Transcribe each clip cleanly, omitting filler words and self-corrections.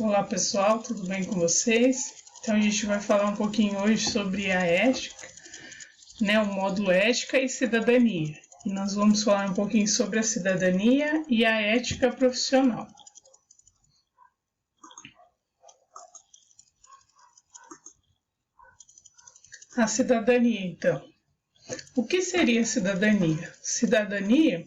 Olá pessoal, tudo bem com vocês? Então a gente vai falar um pouquinho hoje sobre a ética, o módulo ética e cidadania. E nós vamos falar um pouquinho sobre a cidadania e a ética profissional. A cidadania, então. O que seria cidadania? Cidadania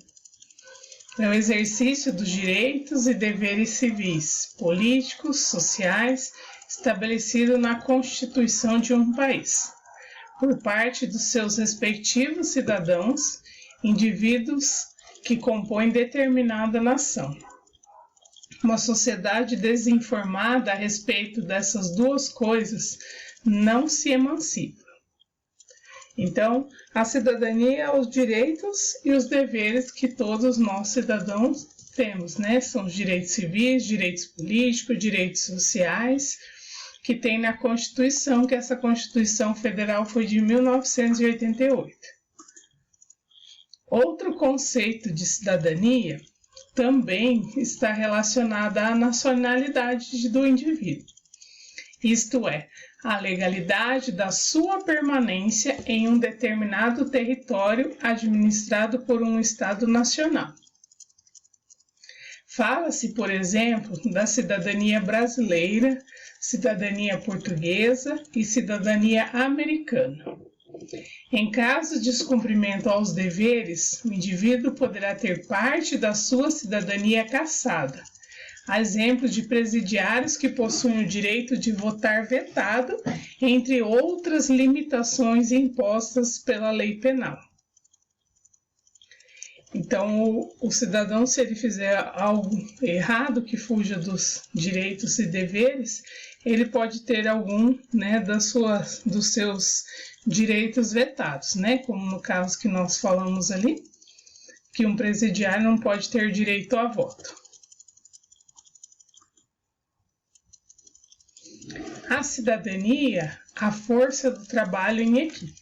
é o exercício dos direitos e deveres civis, políticos, sociais, estabelecido na Constituição de um país, por parte dos seus respectivos cidadãos, indivíduos que compõem determinada nação. Uma sociedade desinformada a respeito dessas duas coisas não se emancipa. Então, a cidadania é os direitos e os deveres que todos nós cidadãos temos, São os direitos civis, direitos políticos, direitos sociais, que tem na Constituição, que essa Constituição Federal foi de 1988. Outro conceito de cidadania também está relacionado à nacionalidade do indivíduo, isto é, a legalidade da sua permanência em um determinado território administrado por um Estado nacional. Fala-se, por exemplo, da cidadania brasileira, cidadania portuguesa e cidadania americana. Em caso de descumprimento aos deveres, o indivíduo poderá ter parte da sua cidadania cassada. Há exemplos de presidiários que possuem o direito de votar vetado, entre outras limitações impostas pela lei penal. Então, o cidadão, se ele fizer algo errado que fuja dos direitos e deveres, ele pode ter algum dos seus direitos vetados, como no caso que nós falamos ali, que um presidiário não pode ter direito a voto. A cidadania, a força do trabalho em equipe.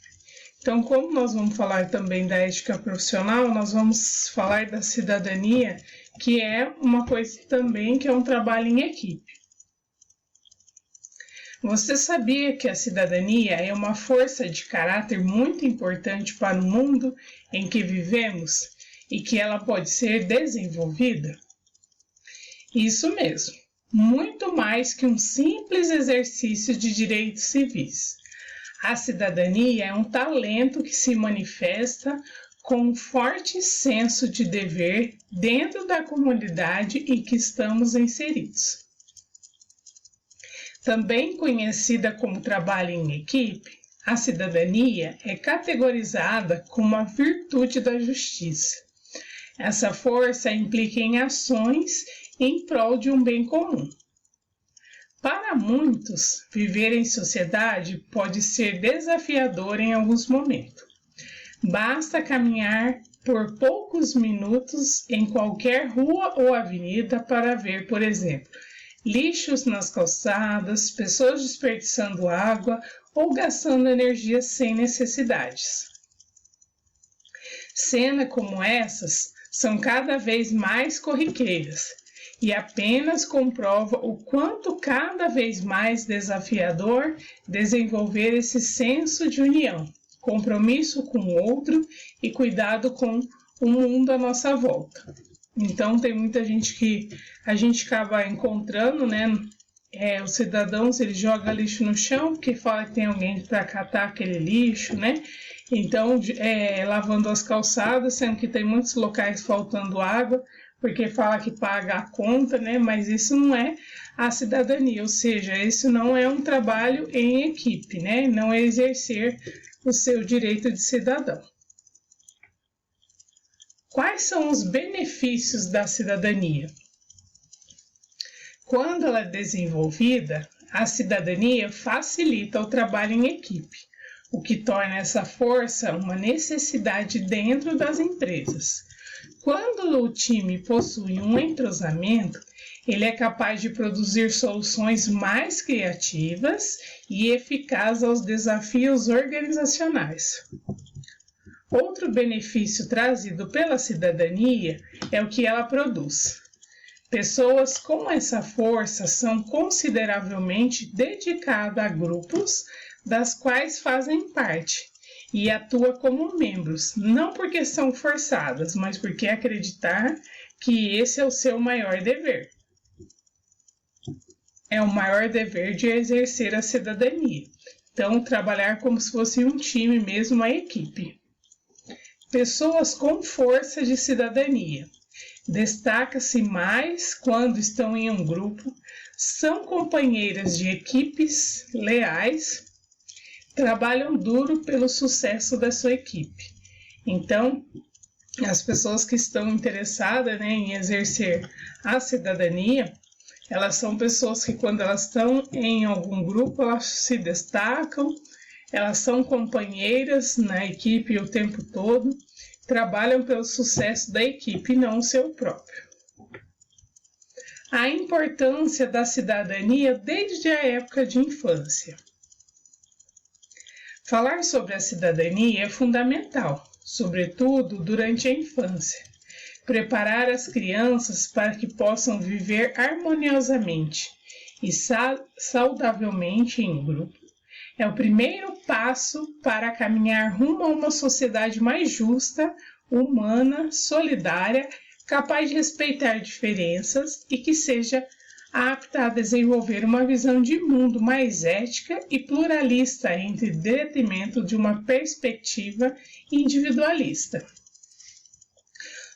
Então, como nós vamos falar também da ética profissional, nós vamos falar da cidadania, que é uma coisa também que é um trabalho em equipe. Você sabia que a cidadania é uma força de caráter muito importante para o mundo em que vivemos e que ela pode ser desenvolvida? Isso mesmo. Muito mais que um simples exercício de direitos civis. A cidadania é um talento que se manifesta com um forte senso de dever dentro da comunidade em que estamos inseridos. Também conhecida como trabalho em equipe, a cidadania é categorizada como a virtude da justiça. Essa força implica em ações em prol de um bem comum. Para muitos, viver em sociedade pode ser desafiador em alguns momentos. Basta caminhar por poucos minutos em qualquer rua ou avenida para ver, por exemplo, lixos nas calçadas, pessoas desperdiçando água ou gastando energia sem necessidades. Cenas como essas são cada vez mais corriqueiras e apenas comprova o quanto cada vez mais desafiador desenvolver esse senso de união, compromisso com o outro e cuidado com o mundo à nossa volta. Então, tem muita gente que a gente acaba encontrando, os cidadãos, eles jogam lixo no chão porque fala que tem alguém para catar aquele lixo, Então, lavando as calçadas, sendo que tem muitos locais faltando água, porque fala que paga a conta, Mas isso não é a cidadania, ou seja, isso não é um trabalho em equipe, Não é exercer o seu direito de cidadão. Quais são os benefícios da cidadania? Quando ela é desenvolvida, a cidadania facilita o trabalho em equipe, o que torna essa força uma necessidade dentro das empresas. Quando o time possui um entrosamento, ele é capaz de produzir soluções mais criativas e eficazes aos desafios organizacionais. Outro benefício trazido pela cidadania é o que ela produz. Pessoas com essa força são consideravelmente dedicadas a grupos das quais fazem parte e atuam como membros, não porque são forçadas, mas porque acreditar que esse é o seu maior dever. É o maior dever de exercer a cidadania. Então, trabalhar como se fosse um time mesmo, uma equipe. Pessoas com força de cidadania. Destaca-se mais quando estão em um grupo, são companheiras de equipes leais, trabalham duro pelo sucesso da sua equipe. Então, as pessoas que estão interessadas, né, em exercer a cidadania, elas são pessoas que quando elas estão em algum grupo, elas se destacam, elas são companheiras na equipe o tempo todo, trabalham pelo sucesso da equipe, não o seu próprio. A importância da cidadania desde a época de infância. Falar sobre a cidadania é fundamental, sobretudo durante a infância. Preparar as crianças para que possam viver harmoniosamente e saudavelmente em grupo é o primeiro passo para caminhar rumo a uma sociedade mais justa, humana, solidária, capaz de respeitar diferenças e que seja apta a desenvolver uma visão de mundo mais ética e pluralista em detrimento de uma perspectiva individualista.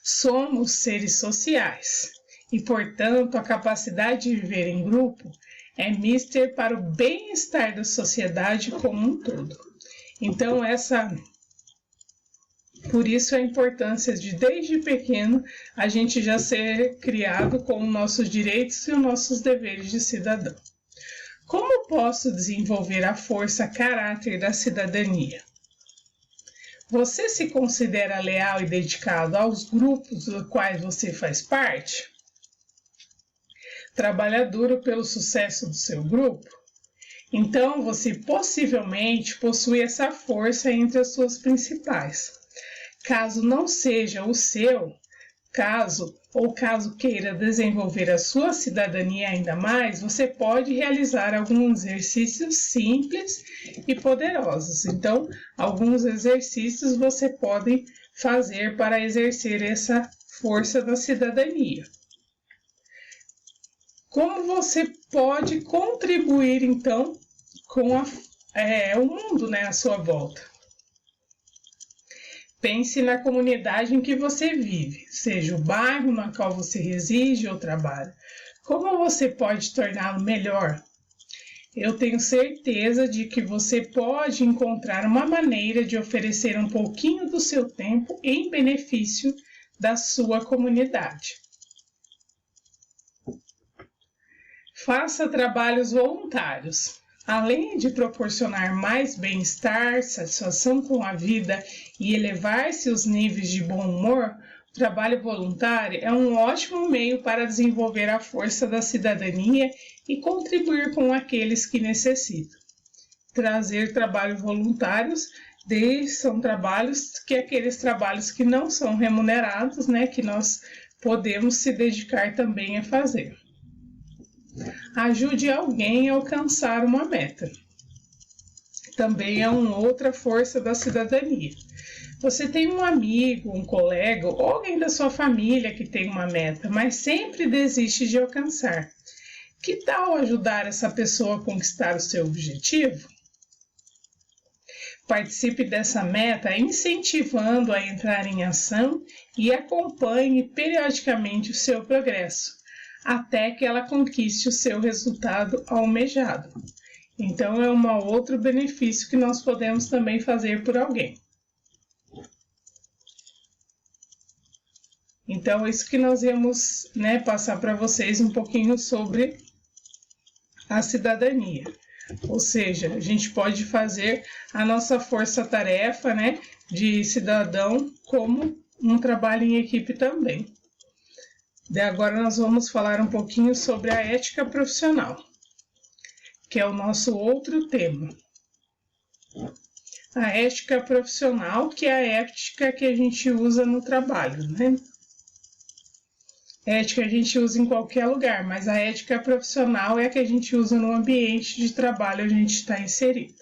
Somos seres sociais e, portanto, a capacidade de viver em grupo é mister para o bem-estar da sociedade como um todo. Então, por isso a importância de, desde pequeno, a gente já ser criado com os nossos direitos e os nossos deveres de cidadão. Como posso desenvolver a força caráter da cidadania? Você se considera leal e dedicado aos grupos dos quais você faz parte? Trabalha duro pelo sucesso do seu grupo? Então, você possivelmente possui essa força entre as suas principais. Caso não seja o seu, caso queira desenvolver a sua cidadania ainda mais, você pode realizar alguns exercícios simples e poderosos. Então, alguns exercícios você pode fazer para exercer essa força da cidadania. Como você pode contribuir, então, com o mundo, né, à sua volta? Pense na comunidade em que você vive, seja o bairro no qual você reside ou trabalha. Como você pode torná-lo melhor? Eu tenho certeza de que você pode encontrar uma maneira de oferecer um pouquinho do seu tempo em benefício da sua comunidade. Faça trabalhos voluntários. Além de proporcionar mais bem-estar, satisfação com a vida e elevar-se os níveis de bom humor, o trabalho voluntário é um ótimo meio para desenvolver a força da cidadania e contribuir com aqueles que necessitam. Trazer trabalhos voluntários são aqueles trabalhos que não são remunerados, né, que nós podemos se dedicar também a fazer. Ajude alguém a alcançar uma meta. Também é uma outra força da cidadania. Você tem um amigo, um colega ou alguém da sua família que tem uma meta, mas sempre desiste de alcançar. Que tal ajudar essa pessoa a conquistar o seu objetivo? Participe dessa meta incentivando a entrar em ação e acompanhe periodicamente o seu progresso, até que ela conquiste o seu resultado almejado. Então, é um outro benefício que nós podemos também fazer por alguém. Então, isso que nós íamos, né, passar para vocês um pouquinho sobre a cidadania. Ou seja, a gente pode fazer a nossa força-tarefa, né, de cidadão como um trabalho em equipe também. Agora nós vamos falar um pouquinho sobre a ética profissional, que é o nosso outro tema. A ética profissional, que é a ética que a gente usa no trabalho, né? Ética a gente usa em qualquer lugar, mas a ética profissional é a que a gente usa no ambiente de trabalho onde a gente está inserido.